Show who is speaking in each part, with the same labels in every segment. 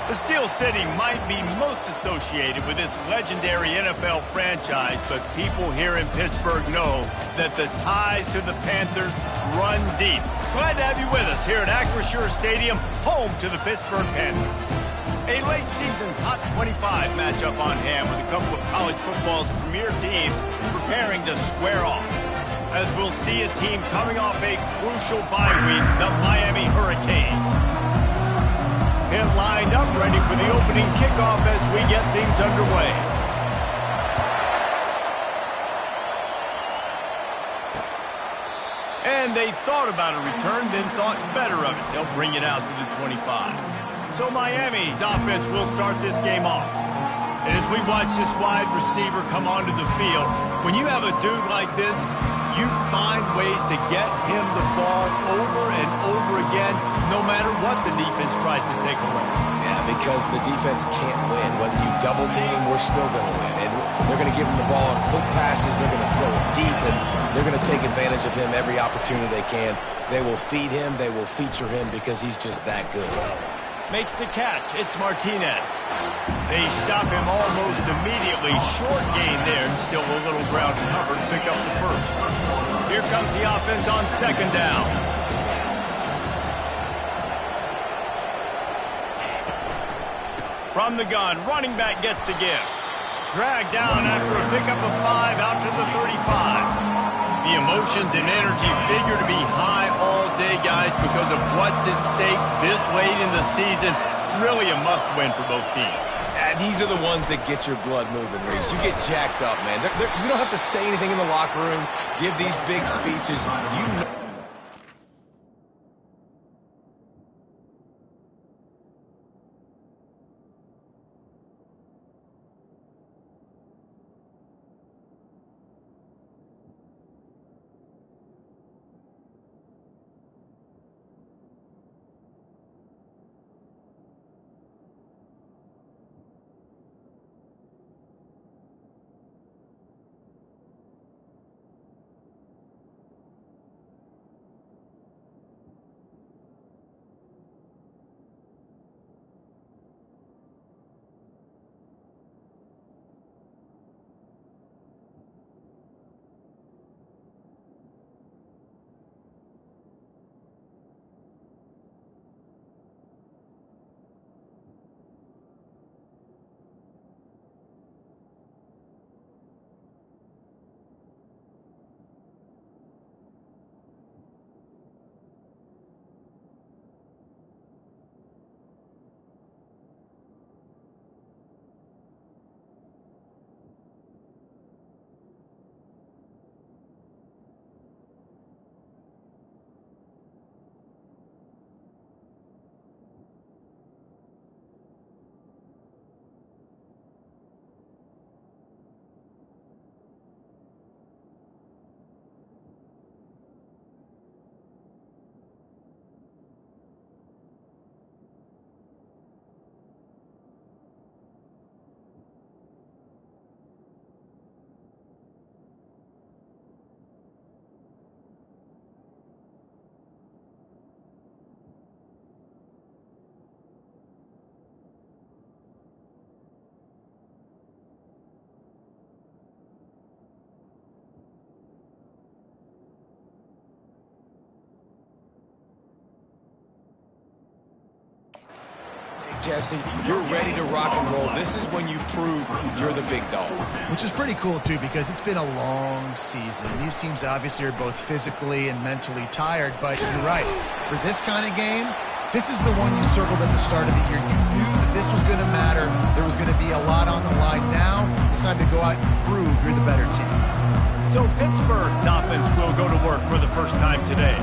Speaker 1: The Steel City might be most associated with its legendary NFL franchise, but people here in Pittsburgh know that the ties to the Panthers run deep. Glad to have you with us here at Acrisure Stadium, home to the Pittsburgh Panthers. A late-season top 25 matchup on hand with a couple of college football's premier teams preparing to square off. As we'll see a team coming off a crucial bye week, the Miami Hurricanes. Pitt lined up, ready for the opening kickoff as we get things underway. And they thought about a return, then thought better of it. They'll bring it out to the 25. So Miami's offense will start this game off. And as we watch this wide receiver come onto the field, when you have a dude like this, you find ways to get him the ball over and over again, no matter what the defense tries to take away.
Speaker 2: Yeah, because the defense can't win. Whether you double team him, we're still going to win. And they're going to give him the ball on quick passes. They're going to throw it deep, and they're going to take advantage of him every opportunity they can. They will feed him. They will feature him because he's just that good.
Speaker 1: Makes the catch. It's Martinez. They stop him almost immediately. Short gain there. Still a little ground covered. Pick up the first. Here comes the offense on second down. From the gun, running back gets to give. Dragged down after a pickup of 5 out to the 35. The emotions and energy figure to be high all day, guys, because of what's at stake this late in the season. Really a must-win for both teams.
Speaker 2: These are the ones that get your blood moving, Reese. You get jacked up, man. You don't have to say anything in the locker room, give these big speeches. You know. Jesse, you're ready to rock and roll. This is when you prove you're the big dog.
Speaker 3: Which is pretty cool, too, because it's been a long season. These teams obviously are both physically and mentally tired, but you're right. For this kind of game, this is the one you circled at the start of the year. You knew that this was going to matter. There was going to be a lot on the line. Now, it's time to go out and prove you're the better team.
Speaker 1: So Pittsburgh's offense will go to work for the first time today.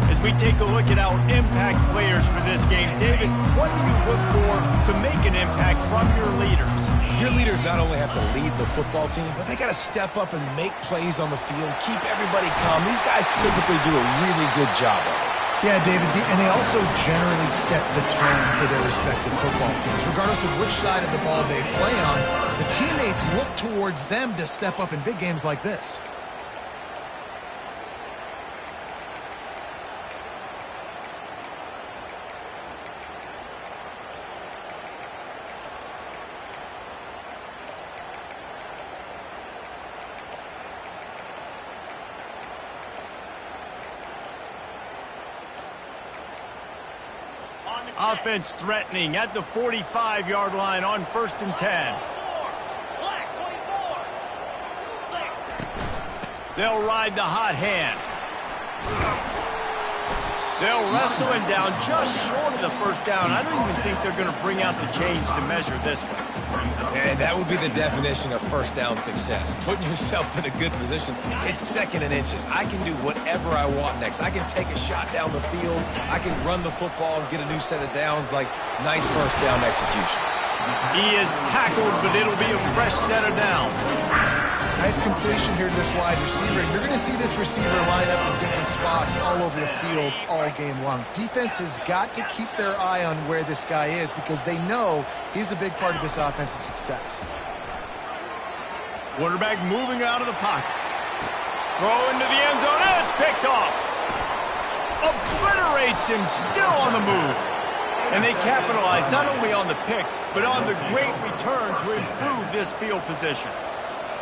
Speaker 1: As we take a look at our impact players for this game, David, what do you look for to make an impact from your leaders?
Speaker 2: Your leaders not only have to lead the football team, but they got to step up and make plays on the field, keep everybody calm. These guys typically do a really good job of it.
Speaker 3: Yeah, David, and they also generally set the tone for their respective football teams. Regardless of which side of the ball they play on, the teammates look towards them to step up in big games like this.
Speaker 1: Offense threatening at the 45-yard line on 1st and 10. They'll ride the hot hand. They'll wrestle him down just short of the first down. I don't even think they're going to bring out the chains to measure this one.
Speaker 2: And that would be the definition of first down success. Putting yourself in a good position. It's 2nd and inches. I can do whatever I want next. I can take a shot down the field. I can run the football and get a new set of downs. Like, nice first down execution.
Speaker 1: He is tackled, but it'll be a fresh set of downs.
Speaker 3: Nice completion here to this wide receiver. You're going to see this receiver line up in different spots all over the field all game long. Defense has got to keep their eye on where this guy is because they know he's a big part of this offense's success.
Speaker 1: Quarterback moving out of the pocket. Throw into the end zone, and it's picked off. Obliterates him, still on the move. And they capitalize not only on the pick, but on the great return to improve this field position.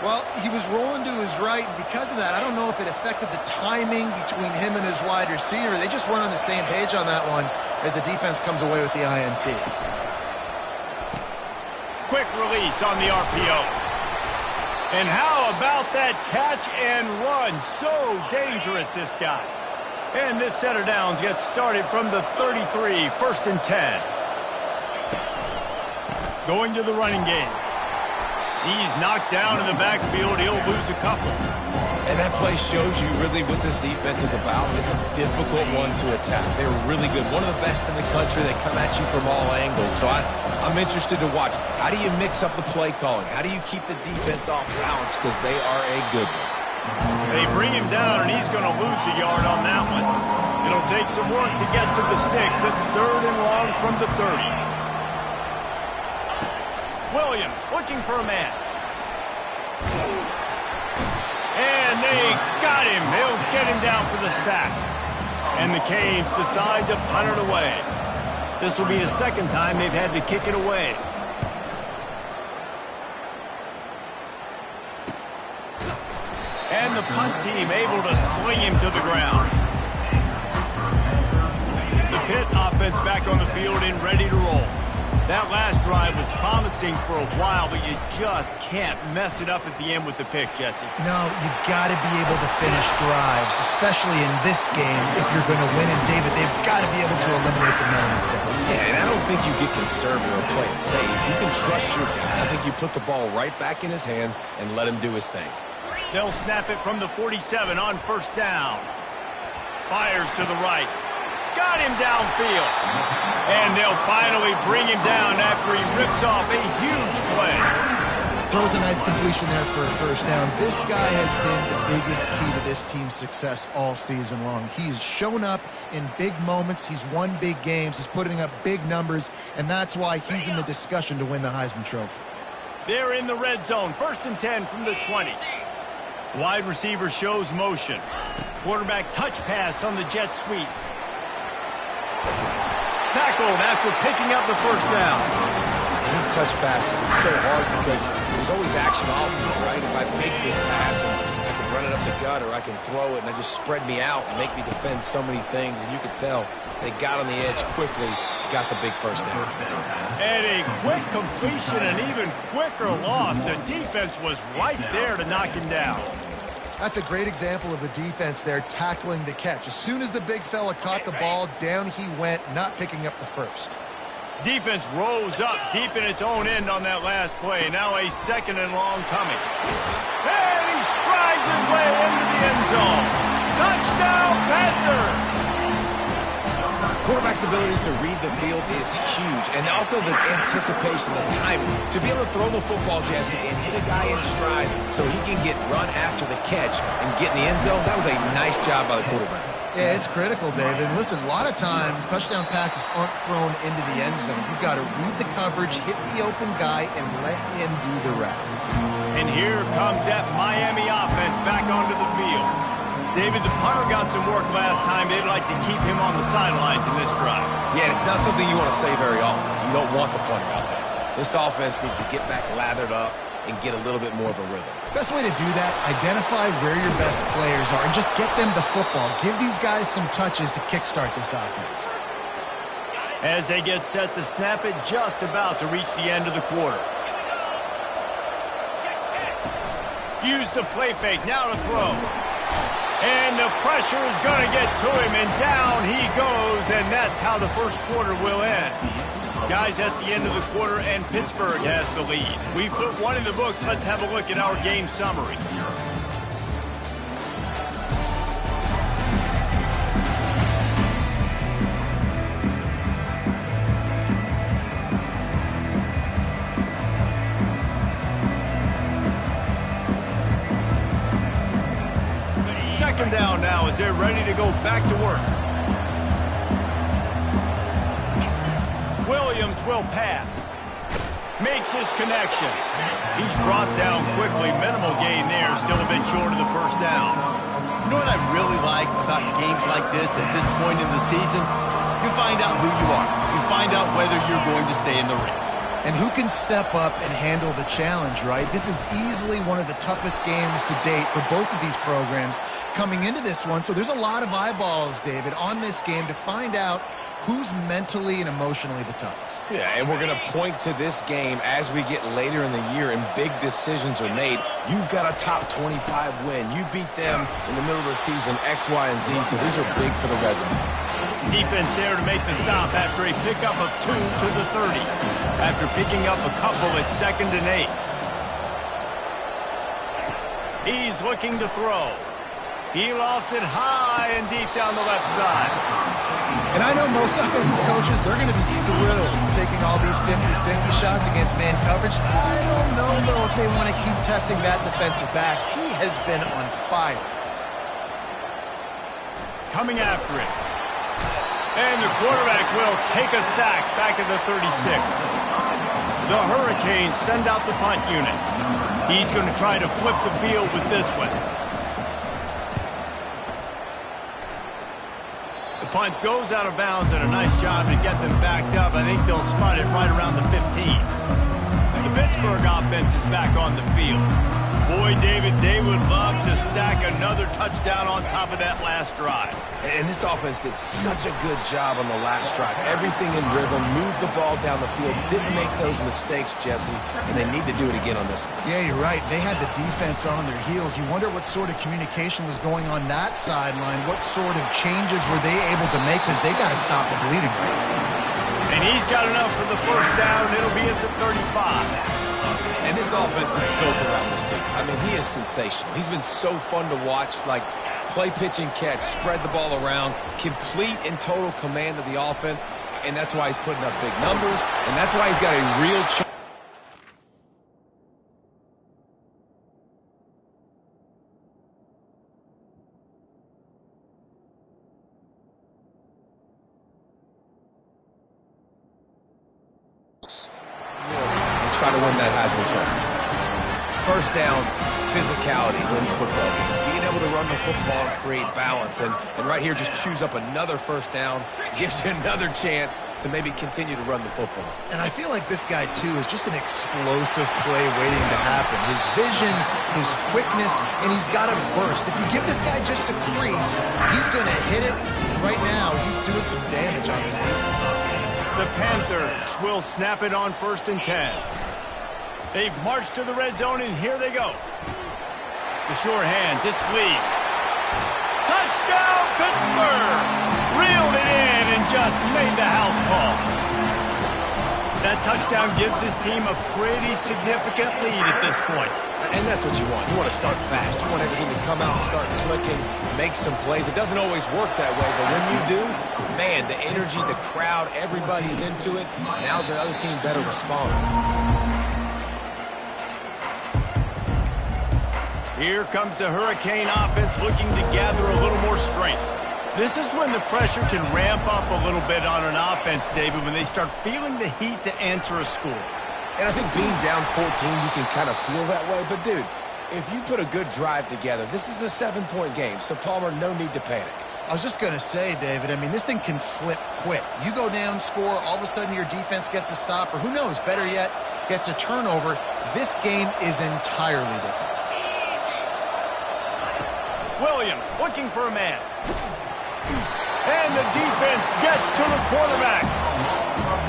Speaker 3: Well, he was rolling to his right, and because of that, I don't know if it affected the timing between him and his wide receiver. They just weren't on the same page on that one as the defense comes away with the INT.
Speaker 1: Quick release on the RPO. And how about that catch and run? So dangerous, this guy. And this set of downs gets started from the 33, 1st and 10. Going to the running game. He's knocked down in the backfield. He'll lose a couple.
Speaker 2: And that play shows you really what this defense is about. It's a difficult one to attack. They're really good. One of the best in the country. They come at you from all angles. So I'm interested to watch. How do you mix up the play calling? How do you keep the defense off balance? Because they are a good one.
Speaker 1: They bring him down, and he's going to lose a yard on that one. It'll take some work to get to the sticks. It's 3rd and long from the 30. Williams looking for a man. And they got him. They'll get him down for the sack. And the Canes decide to punt it away. This will be the 2nd time they've had to kick it away. And the punt team able to sling him to the ground. The Pitt offense back on the field and ready to roll. That last drive was promising for a while, but you just can't mess it up at the end with the pick, Jesse.
Speaker 3: No, you've got to be able to finish drives, especially in this game if you're going to win. And, David, they've got to be able to eliminate the mental mistakes.
Speaker 2: Yeah, and I don't think you get conservative or play it safe. You can trust your guy. I think you put the ball right back in his hands and let him do his thing.
Speaker 1: They'll snap it from the 47 on 1st down. Fires to the right. Got him downfield. And they'll finally bring him down after he rips off a huge play.
Speaker 3: Throws a nice completion there for a 1st down. This guy has been the biggest key to this team's success all season long. He's shown up in big moments. He's won big games. He's putting up big numbers, and that's why he's in the discussion to win the Heisman Trophy.
Speaker 1: They're in the red zone. 1st and 10 from the 20. Wide receiver shows motion. Quarterback touch pass on the jet sweep. Tackled after picking up the 1st down.
Speaker 2: These touch passes, it's so hard because there's always action off of it, right? If I fake this pass and I can run it up the gut or I can throw it and I just spread me out and make me defend so many things, and you can tell they got on the edge quickly, got the big 1st down.
Speaker 1: And a quick completion, an even quicker loss. The defense was right there to knock him down.
Speaker 3: That's a great example of the defense there tackling the catch. As soon as the big fella caught the ball, down he went, not picking up the 1st.
Speaker 1: Defense rose up deep in its own end on that last play. Now a 2nd and long coming. And he strides his way into the end zone. Touchdown, Panthers!
Speaker 2: Quarterback's abilities to read the field is huge, and also the anticipation, the timing. To be able to throw the football, Jesse, and hit a guy in stride so he can get run after the catch and get in the end zone, that was a nice job by the quarterback.
Speaker 3: Yeah, it's critical, David. Listen, a lot of times touchdown passes aren't thrown into the end zone. You've got to read the coverage, hit the open guy, and let him do the rest.
Speaker 1: And here comes that Miami offense back onto the field. David, the punter got some work last time. They'd like to keep him on the sidelines in this drive.
Speaker 2: Yeah, it's not something you want to say very often. You don't want the punter out there. This offense needs to get back lathered up and get a little bit more of a rhythm.
Speaker 3: Best way to do that, identify where your best players are and just get them the football. Give these guys some touches to kickstart this offense.
Speaker 1: As they get set to snap it, just about to reach the end of the quarter. Use the play fake, now to throw. And the pressure is going to get to him, and down he goes, and that's how the first quarter will end. Guys, that's the end of the quarter, and Pittsburgh has the lead. We've put one in the books. Let's have a look at our game summary. Second down now as they're ready to go back to work. Williams will pass. Makes his connection. He's brought down quickly. Minimal gain there. Still a bit short of the first down.
Speaker 4: You know what I really like about games like this at this point in the season? You find out who you are. You find out whether you're going to stay in the race.
Speaker 3: And who can step up and handle the challenge, right? This is easily one of the toughest games to date for both of these programs coming into this one. So there's a lot of eyeballs, David, on this game to find out who's mentally and emotionally the toughest.
Speaker 2: Yeah, and we're going to point to this game as we get later in the year and big decisions are made. You've got a top 25 win. You beat them in the middle of the season, X, Y, and Z, so these are big for the resume.
Speaker 1: Defense there to make the stop after a pickup of 2 to the 30. After picking up a couple at 2nd and 8. He's looking to throw. He lost it high and deep down the left side.
Speaker 3: And I know most offensive coaches, they're going to be thrilled taking all these 50-50 shots against man coverage. I don't know, though, if they want to keep testing that defensive back. He has been on fire.
Speaker 1: Coming after it. And the quarterback will take a sack back at the 36. The Hurricanes send out the punt unit. He's going to try to flip the field with this one. The punt goes out of bounds, and a nice job to get them backed up. I think they'll spot it right around the 15. The Pittsburgh offense is back on the field. Boy, David, they would love to stack another touchdown on top of that last drive.
Speaker 2: And this offense did such a good job on the last drive. Everything in rhythm, moved the ball down the field, didn't make those mistakes, Jesse, and they need to do it again on this one.
Speaker 3: Yeah, you're right. They had the defense on their heels. You wonder what sort of communication was going on that sideline. What sort of changes were they able to make, because they got to stop the bleeding right now.
Speaker 1: And he's got enough for the first down. It'll be at the 35.
Speaker 2: And this offense is built around this dude. I mean, he is sensational. He's been so fun to watch, like play, pitch, and catch, spread the ball around, complete and total command of the offense, and that's why he's putting up big numbers, and that's why he's got a real chance. Try to win that Heisman Trophy. First down, physicality wins football games. Being able to run the football and create balance. And right here, just choose up another first down, gives you another chance to maybe continue to run the football.
Speaker 3: And I feel like this guy, too, is just an explosive play waiting to happen. His vision, his quickness, and he's got a burst. If you give this guy just a crease, he's going to hit it. Right now, he's doing some damage on this defense.
Speaker 1: The Panthers will snap it on 1st and 10. They've marched to the red zone, and here they go. The sure hands, it's Lee. Touchdown, Pittsburgh! Reeled it in and just made the house call. That touchdown gives his team a pretty significant lead at this point.
Speaker 2: And that's what you want. You want to start fast. You want everything to come out and start clicking, make some plays. It doesn't always work that way, but when you do, man, the energy, the crowd, everybody's into it. Now the other team better respond.
Speaker 1: Here comes the Hurricane offense looking to gather a little more strength. This is when the pressure can ramp up a little bit on an offense, David, when they start feeling the heat to answer a score.
Speaker 2: And I think being down 14, you can kind of feel that way. But, dude, if you put a good drive together, this is a 7-point game. So, Palmer, no need to panic.
Speaker 3: I was just going to say, David, I mean, this thing can flip quick. You go down, score, all of a sudden your defense gets a stop, or who knows, better yet, gets a turnover. This game is entirely different.
Speaker 1: Williams looking for a man. And And the defense gets to the quarterback.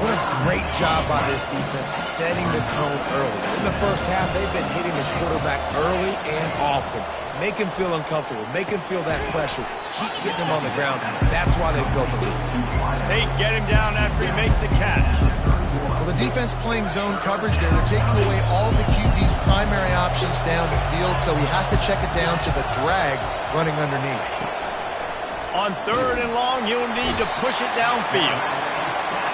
Speaker 2: What a great job by this defense setting the tone early. In the first half, they've been hitting the quarterback early and often. Make him feel uncomfortable. Make him feel that pressure. Keep getting him on the ground. That's why they built the lead.
Speaker 1: They get him down after he makes the catch.
Speaker 3: Well, the defense playing zone coverage there. They're taking away all the QB's primary options down the field, so he has to check it down to the drag running underneath.
Speaker 1: On 3rd and long, he'll need to push it downfield.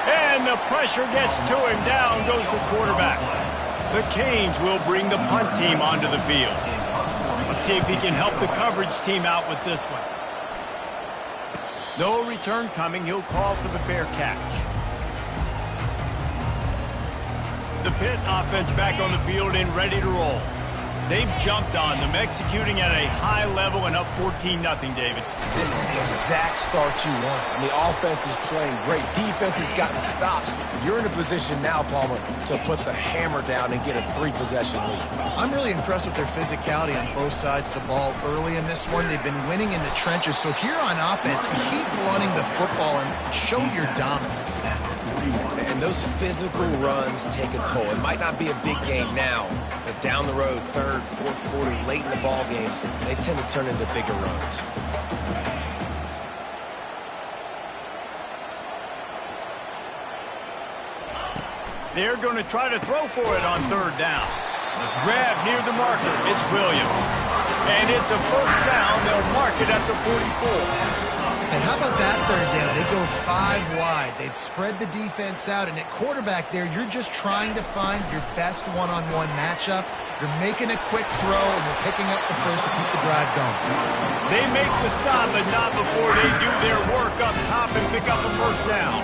Speaker 1: And the pressure gets to him. Down goes the quarterback. The Canes will bring the punt team onto the field. Let's see if he can help the coverage team out with this one. No return coming. He'll call for the fair catch. The Pitt offense back on the field and ready to roll. They've jumped on them, executing at a high level and up 14-0, David.
Speaker 2: This is the exact start you want. I mean, offense is playing great. Defense has gotten stops. You're in a position now, Palmer, to put the hammer down and get a 3-possession lead.
Speaker 3: I'm really impressed with their physicality on both sides of the ball early in this one. They've been winning in the trenches. So here on offense, keep running the football and show your dominance.
Speaker 2: And those physical runs take a toll. It might not be a big game now, but down the road, 3rd, 4th quarter, late in the ball games, they tend to turn into bigger runs.
Speaker 1: They're going to try to throw for it on 3rd down. Grab near the marker. It's Williams. And it's a 1st down. They'll mark it at the 44.
Speaker 3: And how about that 3rd down? They go 5 wide. They'd spread the defense out. And at quarterback there, you're just trying to find your best one-on-one matchup. You're making a quick throw, and you're picking up the first to keep the drive going.
Speaker 1: They make the stop, but not before they do their work up top and pick up a 1st down.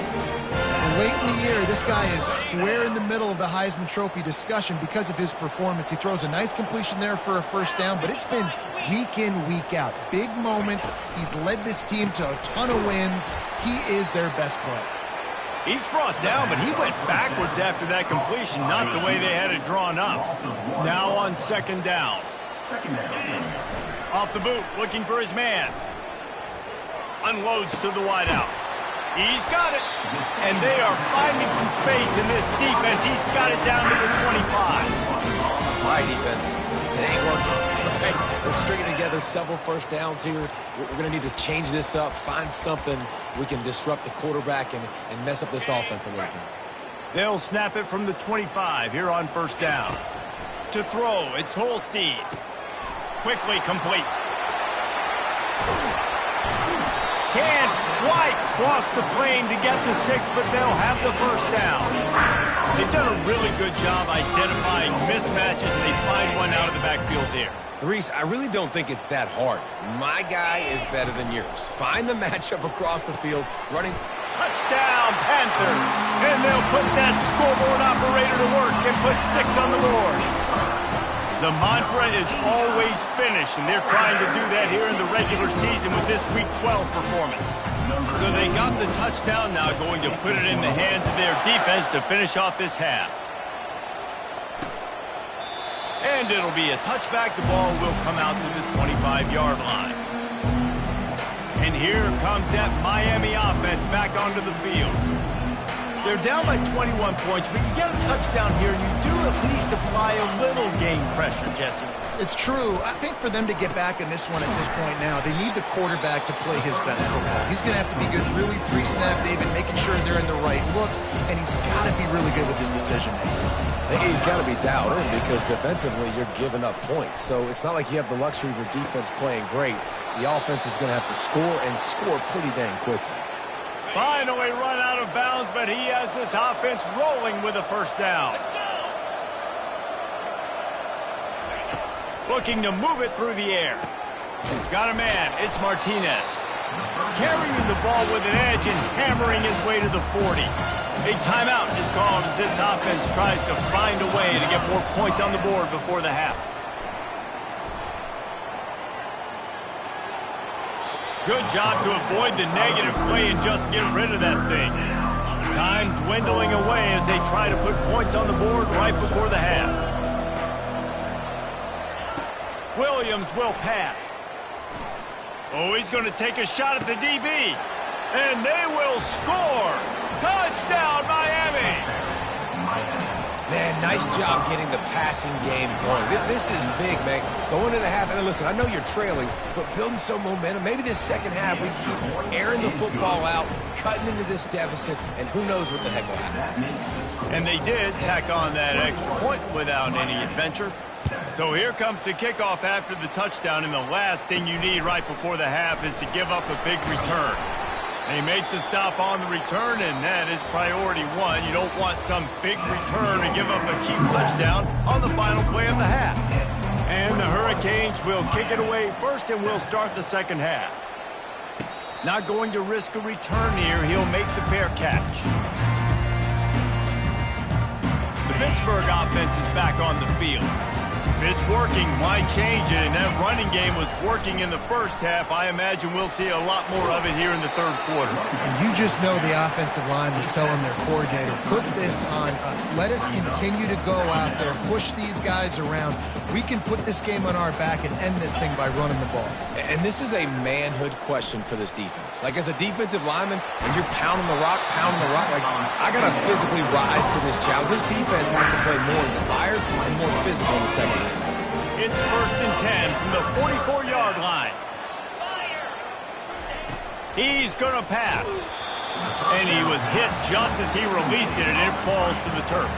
Speaker 3: Late in the year, this guy is square in the middle of the Heisman Trophy discussion because of his performance. He throws a nice completion there for a 1st down, but it's been week in, week out. Big moments. He's led this team to a ton of wins. He is their best player.
Speaker 1: He's brought down, but he went backwards after that completion, not the way they had it drawn up. Now on 2nd down. Off the boot, looking for his man. Unloads to the wideout. He's got it. And they are finding some space in this defense. He's got it down to the 25.
Speaker 2: My defense, it ain't working. Right? They're stringing together several 1st downs here. We're going to need to change this up, find something we can disrupt the quarterback and mess up this offense a little bit.
Speaker 1: They'll snap it from the 25 here on 1st down. To throw, it's Holstein. Quickly complete. Can't quite cross the plane to get the 6, but they'll have the 1st down. They've done a really good job identifying mismatches, and they find one out of the backfield there.
Speaker 2: Reese, I really don't think it's that hard. My guy is better than yours. Find the matchup across the field, running.
Speaker 1: Touchdown, Panthers. And they'll put that scoreboard operator to work and put 6 on the board. The mantra is always finish, and they're trying to do that here in the regular season with this Week 12 performance. So they got the touchdown, now going to put it in the hands of their defense to finish off this half. And it'll be a touchback. The ball will come out to the 25-yard line. And here comes that Miami offense back onto the field. They're down by 21 points, but you get a touchdown here, and you do at least apply a little game pressure, Jesse.
Speaker 3: It's true. I think for them to get back in this one at this point now, they need the quarterback to play his best football. He's going to have to be good really pre-snap, David, making sure they're in the right looks, and he's got to be really good with his decision-making.
Speaker 2: He's got to be dialed in because defensively you're giving up points. So it's not like you have the luxury of your defense playing great. The offense is going to have to score and score pretty dang quickly.
Speaker 1: Finally run out of bounds, but he has this offense rolling with a 1st down. Looking to move it through the air. Got a man. It's Martinez. Carrying the ball with an edge and hammering his way to the 40. A timeout is called as this offense tries to find a way to get more points on the board before the half. Good job to avoid the negative play and just get rid of that thing. Time dwindling away as they try to put points on the board right before the half. Williams will pass. Oh, he's going to take a shot at the DB. And they will score. Touchdown, Miami.
Speaker 2: Man, nice job getting the passing game going. This is big, man. Going into the half, and listen, I know you're trailing, but building some momentum. Maybe this second half we keep airing the football out, cutting into this deficit, and who knows what the heck will happen.
Speaker 1: And they did tack on that extra point without any adventure. So here comes the kickoff after the touchdown, and the last thing you need right before the half is to give up a big return. They make the stop on the return, and that is priority one. You don't want some big return to give up a cheap touchdown on the final play of the half. And the Hurricanes will kick it away first, and we'll start the second half. Not going to risk a return here. He'll make the fair catch. The Pittsburgh offense is back on the field. If it's working, why change it? And that running game was working in the first half. I imagine we'll see a lot more of it here in the third quarter.
Speaker 3: And you just know the offensive line was telling their coordinator, put this on us. Let us continue to go out there, push these guys around. We can put this game on our back and end this thing by running the ball.
Speaker 2: And this is a manhood question for this defense. Like, as a defensive lineman, and you're pounding the rock, like, I got to physically rise to this challenge. This defense has to play more inspired and more physical in the second half.
Speaker 1: It's 1st and 10 from the 44-yard line. He's going to pass. And he was hit just as he released it, and it falls to the turf.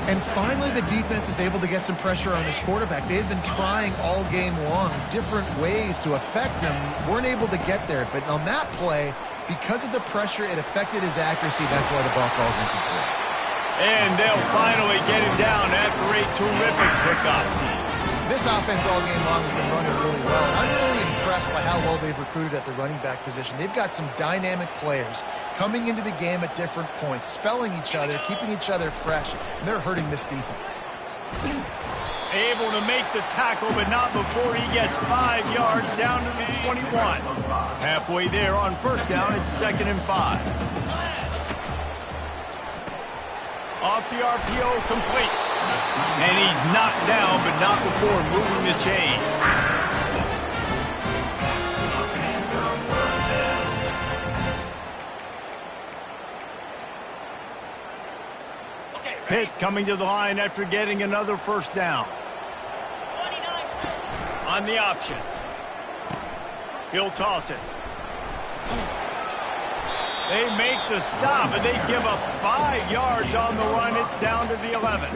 Speaker 3: And finally, the defense is able to get some pressure on this quarterback. They had been trying all game long different ways to affect him. Weren't able to get there. But on that play, because of the pressure, it affected his accuracy. That's why the ball falls incomplete.
Speaker 1: And they'll finally get him down after a terrific pickup.
Speaker 3: This offense all game long has been running really well. And I'm really impressed by how well they've recruited at the running back position. They've got some dynamic players coming into the game at different points, spelling each other, keeping each other fresh, and they're hurting this defense.
Speaker 1: Able to make the tackle, but not before he gets 5 yards down to the 21. Halfway there on first down, it's 2nd and 5. Off the RPO, complete. And he's knocked down, but not before moving the chain. Pitt coming to the line after getting another first down. On the option. He'll toss it. They make the stop, and they give up 5 yards on the run. It's down to the 11.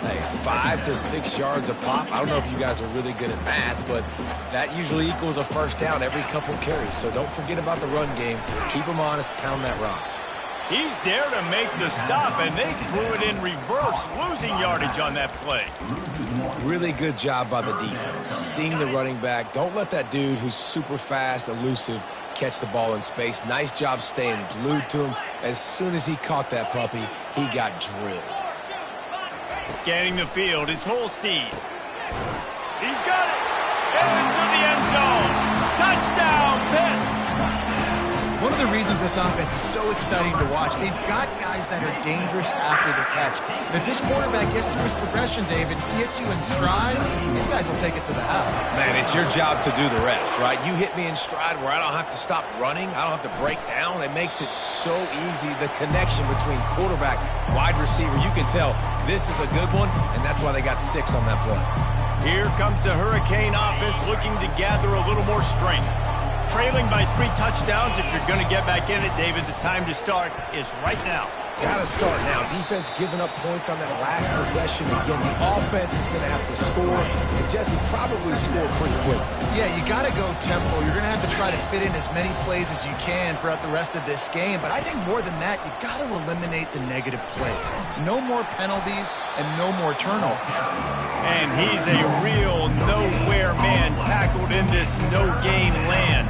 Speaker 2: Hey, 5 to 6 yards a pop. I don't know if you guys are really good at math, but that usually equals a first down every couple carries. So don't forget about the run game. Keep them honest. Pound that rock.
Speaker 1: He's there to make the stop, and they threw it in reverse, losing yardage on that play.
Speaker 2: Really good job by the defense. Seeing the running back. Don't let that dude who's super fast, elusive, catch the ball in space. Nice job staying glued to him. As soon as he caught that puppy, he got drilled.
Speaker 1: Scanning the field, it's Holstein. He's got it! Into the end zone! Touchdown, Pitt!
Speaker 3: One of the reasons this offense is so exciting to watch, they've got guys that are dangerous after the catch. And if this quarterback gets through his progression, David, he hits you in stride, these guys will take it to the house.
Speaker 2: Man, it's your job to do the rest, right? You hit me in stride where I don't have to stop running. I don't have to break down. It makes it so easy. The connection between quarterback, wide receiver, you can tell this is a good one, and that's why they got 6 on that play.
Speaker 1: Here comes the Hurricane offense looking to gather a little more strength. Trailing by 3 touchdowns. If you're going to get back in it, David, the time to start is right now.
Speaker 2: Got to start now. Defense giving up points on that last possession. Again, the offense is going to have to score, and Jesse probably score pretty quick.
Speaker 3: Yeah, you got to go tempo. You're going to have to try to fit in as many plays as you can throughout the rest of this game. But I think more than that, you've got to eliminate the negative plays. No more penalties and no more turnovers.
Speaker 1: And he's a real nowhere man tackled in this no-gain land.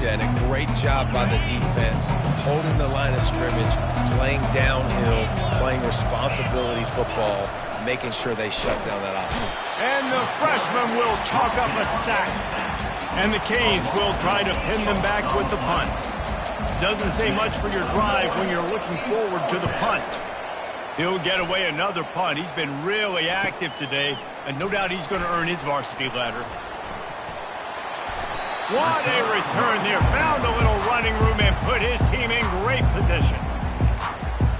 Speaker 2: Yeah, and a great job by the defense, holding the line of scrimmage, playing downhill, playing responsibility football, making sure they shut down that offense.
Speaker 1: And the freshman will chalk up a sack. And the Canes will try to pin them back with the punt. Doesn't say much for your drive when you're looking forward to the punt. He'll get away another punt. He's been really active today, and no doubt he's going to earn his varsity ladder. What a return there. Found a little running room and put his team in great position.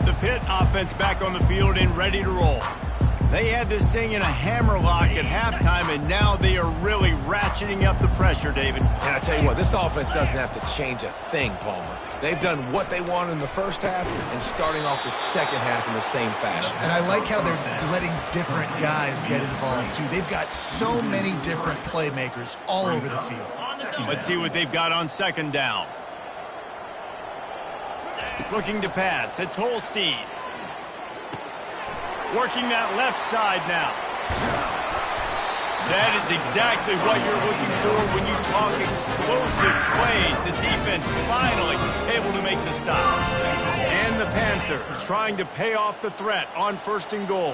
Speaker 1: The Pitt offense back on the field and ready to roll. They had this thing in a hammerlock at halftime, and now they are really ratcheting up the pressure, David.
Speaker 2: And I tell you what, this offense doesn't have to change a thing, Palmer. They've done what they wanted in the first half and starting off the second half in the same fashion.
Speaker 3: And I like how they're letting different guys get involved, too. They've got so many different playmakers all over the field.
Speaker 1: Let's see what they've got on second down. Looking to pass. It's Holstein. Working that left side now. That is exactly what you're looking for when you talk explosive plays. The defense finally able to make the stop. And the Panthers trying to pay off the threat on 1st and goal.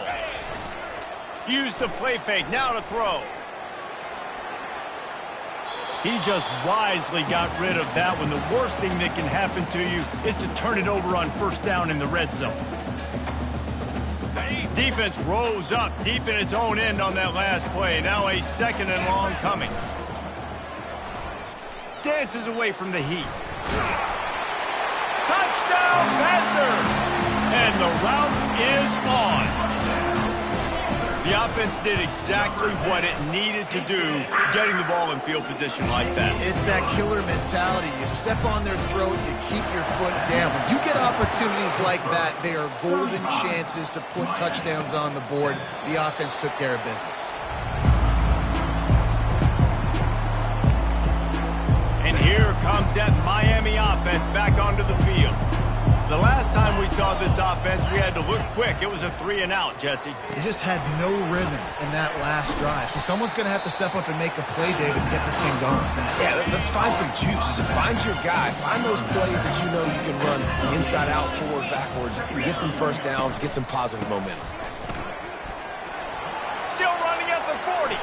Speaker 1: Use the play fake. Now to throw. He just wisely got rid of that one. The worst thing that can happen to you is to turn it over on 1st down in the red zone. Defense rose up deep in its own end on that last play. Now a 2nd and long coming. Dances away from the heat. Touchdown, Panthers! And the route is on. The offense did exactly what it needed to do, getting the ball in field position like that.
Speaker 3: It's that killer mentality. You step on their throat, you keep your foot down. When you get opportunities like that, they are golden chances to put touchdowns on the board. The offense took care of business.
Speaker 1: And here comes that Miami offense back onto the field. The last time we saw this offense, we had to look quick. It was a 3-and-out, Jesse.
Speaker 3: They just had no rhythm in that last drive. So someone's going to have to step up and make a play, David, and get this thing going.
Speaker 2: Yeah, let's find some juice. Find your guy. Find those plays that you know you can run inside out, forward, backwards. Get some 1st downs. Get some positive momentum.
Speaker 1: Still running at the 40.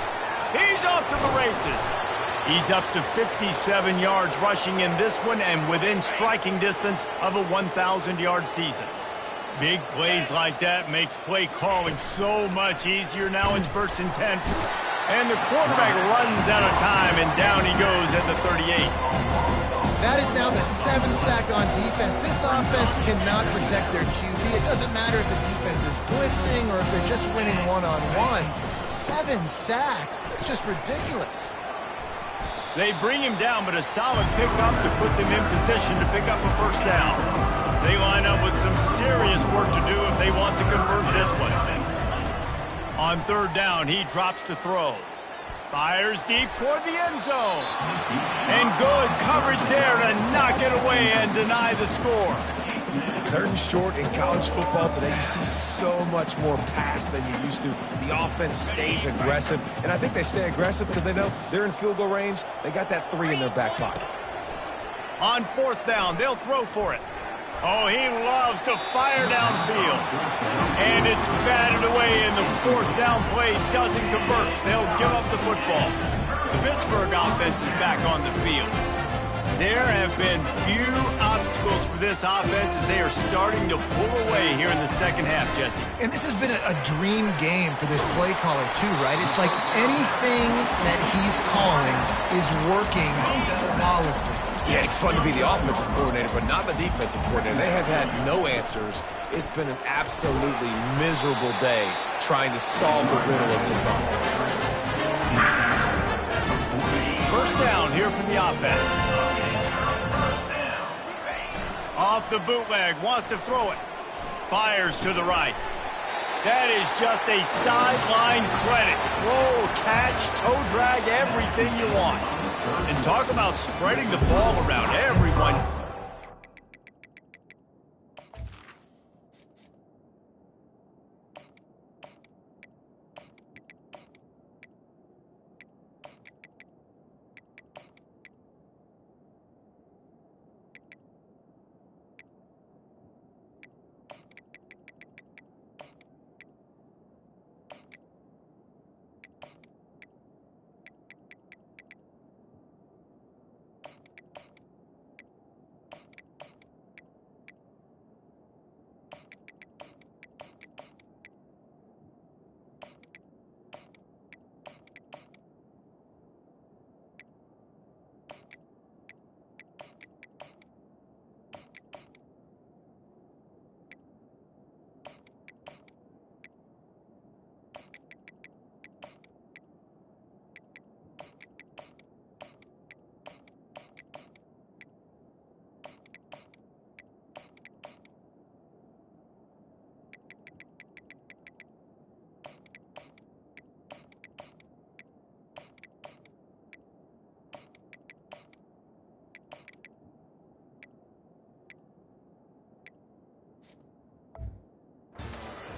Speaker 1: He's off to the races. He's up to 57 yards rushing in this one and within striking distance of a 1,000-yard season. Big plays like that makes play calling so much easier. Now it's 1st and 10. And the quarterback runs out of time, and down he goes at the 38.
Speaker 3: That is now the 7th sack on defense. This offense cannot protect their QB. It doesn't matter if the defense is blitzing or if they're just winning one-on-one. 7 sacks. That's just ridiculous.
Speaker 1: They bring him down, but a solid pickup to put them in position to pick up a 1st down. They line up with some serious work to do if they want to convert this one. On 3rd down, he drops to throw. Fires deep toward the end zone. And good coverage there to knock it away and deny the score.
Speaker 2: 3rd and short in college football today, you see so much more pass than you used to. The offense stays aggressive, and I think they stay aggressive because they know they're in field goal range. They got that 3 in their back pocket.
Speaker 1: On 4th down, they'll throw for it. Oh, he loves to fire downfield. And it's batted away, and the 4th down play doesn't convert. They'll give up the football. The Pittsburgh offense is back on the field. There have been few obstacles for this offense as they are starting to pull away here in the 2nd half, Jesse.
Speaker 3: And this has been a dream game for this play caller, too, right? It's like anything that he's calling is working flawlessly.
Speaker 2: Yeah, it's fun to be the offensive coordinator, but not the defensive coordinator. They have had no answers. It's been an absolutely miserable day trying to solve the riddle of this offense.
Speaker 1: 1st down here from the offense. Off the bootleg, wants to throw it. Fires to the right. That is just a sideline credit. Roll, catch, toe drag, everything you want. And talk about spreading the ball around. Everyone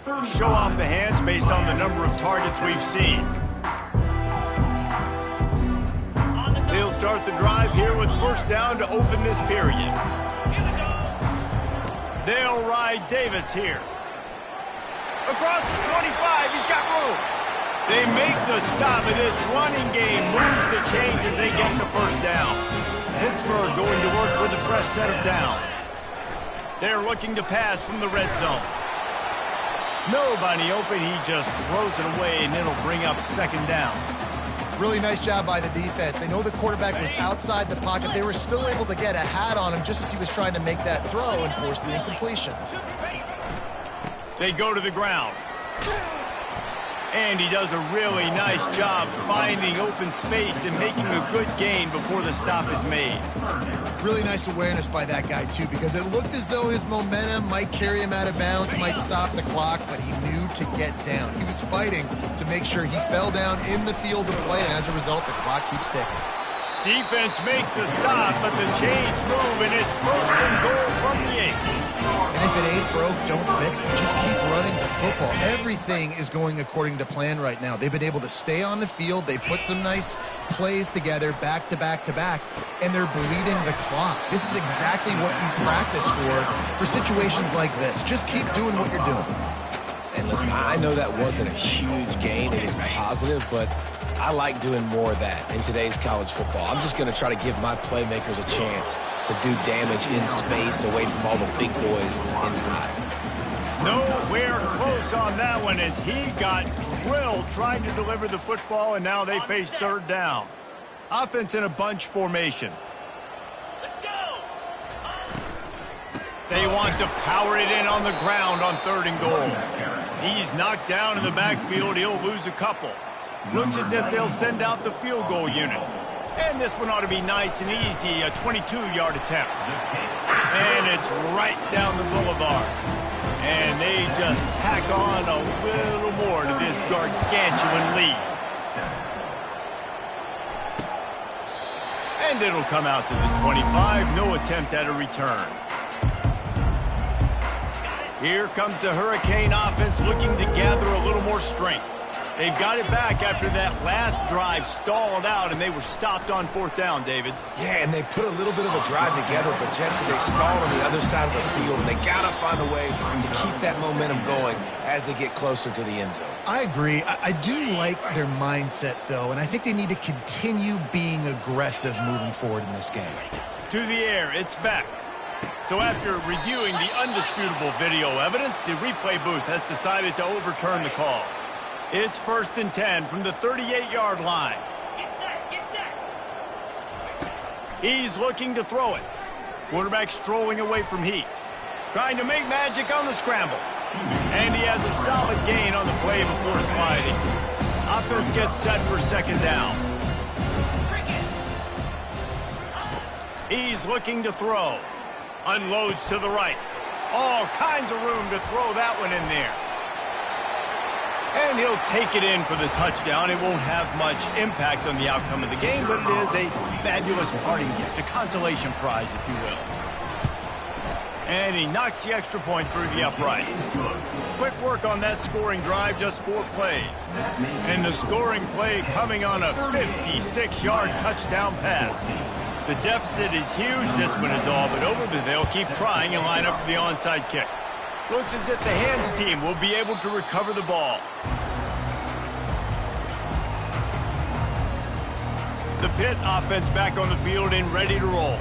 Speaker 1: show off the hands based on the number of targets we've seen. They'll start the drive here with first down to open this period. They'll ride Davis here. Across the 25, he's got room. They make the stop, and this running game moves the chains as they get the first down. Pittsburgh going to work with a fresh set of downs. They're looking to pass from the red zone. Nobody open, he just throws it away, and it'll bring up second down.
Speaker 3: Really nice job by the defense. They know the quarterback was outside the pocket. They were still able to get a hat on him just as he was trying to make that throw and force the incompletion.
Speaker 1: They go to the ground. And he does a really nice job finding open space and making a good gain before the stop is made.
Speaker 3: Really nice awareness by that guy, too, because it looked as though his momentum might carry him out of bounds, might stop the clock, but he knew to get down. He was fighting to make sure he fell down in the field of play, and as a result, the clock keeps ticking.
Speaker 1: Defense makes a stop, but the chains move, and it's first and goal from the 8.
Speaker 3: And if it ain't broke, don't fix it. Just keep running the football. Everything is going according to plan right now. They've been able to stay on the field. They put some nice plays together back to back to back, and they're bleeding the clock. This is exactly what you practice for situations like this. Just keep doing what you're doing.
Speaker 2: And listen, I know that wasn't a huge gain. It was positive, but I like doing more of that in today's college football. I'm just going to try to give my playmakers a chance to do damage in space away from all the big boys inside.
Speaker 1: Nowhere close on that one as he got drilled trying to deliver the football, and now they face third down. Offense in a bunch formation.
Speaker 5: Let's go.
Speaker 1: They want to power it in on the ground on third and goal. He's knocked down in the backfield. He'll lose a couple. Looks as if they'll send out the field goal unit. And this one ought to be nice and easy, a 22-yard attempt. And it's right down the boulevard. And they just tack on a little more to this gargantuan lead. And it'll come out to the 25, no attempt at a return. Here comes the Hurricane offense looking to gather a little more strength. They've got it back after that last drive stalled out, and they were stopped on fourth down, David.
Speaker 2: Yeah, and they put a little bit of a drive together, but Jesse, they stalled on the other side of the field, and they got to find a way to keep that momentum going as they get closer to the end zone.
Speaker 3: I agree. I do like their mindset, though, and I think they need to continue being aggressive moving forward in this game.
Speaker 1: To the air, it's back. So after reviewing the undisputable video evidence, the replay booth has decided to overturn the call. It's first and 10 from the 38-yard line.
Speaker 5: Get set, get set.
Speaker 1: He's looking to throw it. Quarterback strolling away from heat. Trying to make magic on the scramble. And he has a solid gain on the play before sliding. Offense gets set for second down. He's looking to throw. Unloads to the right. All kinds of room to throw that one in there. And he'll take it in for the touchdown. It won't have much impact on the outcome of the game, but it is a fabulous parting gift, a consolation prize, if you will. And he knocks the extra point through the uprights. Quick work on that scoring drive, just 4 plays. And the scoring play coming on a 56-yard touchdown pass. The deficit is huge. This one is all but over, but they'll keep trying and line up for the onside kick. Looks as if the hands team will be able to recover the ball. The Pitt offense back on the field and ready to roll.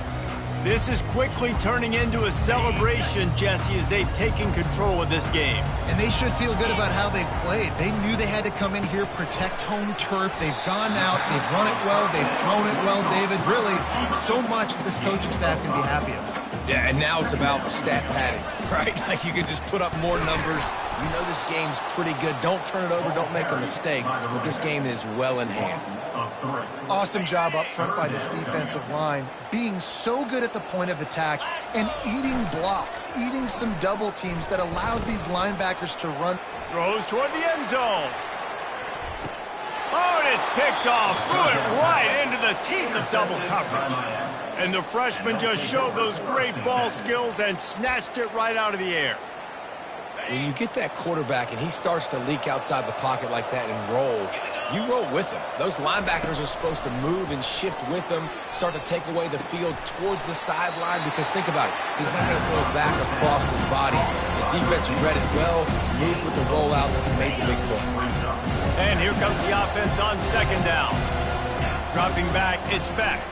Speaker 1: This is quickly turning into a celebration, Jesse, as they've taken control of this game.
Speaker 3: And they should feel good about how they've played. They knew they had to come in here, protect home turf. They've gone out, they've run it well, they've thrown it well, David. Really, so much that this coaching staff can be happy about.
Speaker 2: Yeah, and now it's about stat padding, right? Like you can just put up more numbers. You know this game's pretty good. Don't turn it over. Don't make a mistake. But this game is well in hand.
Speaker 3: Awesome job up front by this defensive line. Being so good at the point of attack and eating blocks, eating some double teams that allows these linebackers to run.
Speaker 1: Throws toward the end zone. Oh, and it's picked off. Threw it right into the teeth of double coverage. And the freshman just showed those great ball skills and snatched it right out of the air.
Speaker 2: when you get that quarterback and he starts to leak outside the pocket like that and roll, you roll with him. Those linebackers are supposed to move and shift with him, start to take away the field towards the sideline, because think about it, he's not going to throw it back across his body. The defense read it well, moved with the rollout, and made the big play.
Speaker 1: And here comes the offense on second down. Dropping back, it's Beck.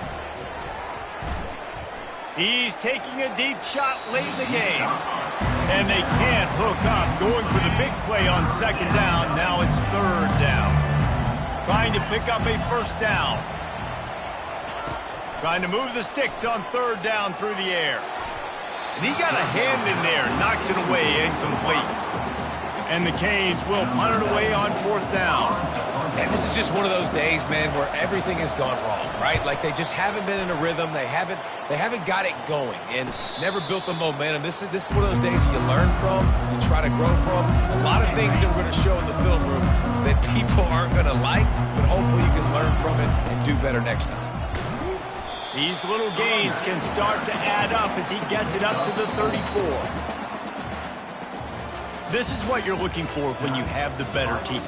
Speaker 1: He's taking a deep shot late in the game. And they can't hook up. Going for the big play on second down. Now it's third down. Trying to pick up a first down. Trying to move the sticks on third down through the air. And he got a hand in there. Knocks it away, incomplete. And the Canes will punt it away on fourth down.
Speaker 2: And this is just one of those days, man, where everything has gone wrong, right? Like they just haven't been in a rhythm. They haven't got it going and never built the momentum. This is one of those days that you learn from, you try to grow from. A lot of things that we're going to show in the film room that people aren't going to like, but hopefully you can learn from it and do better next time.
Speaker 1: These little gains can start to add up as he gets it up to the 34. This is what you're looking for when you have the better team.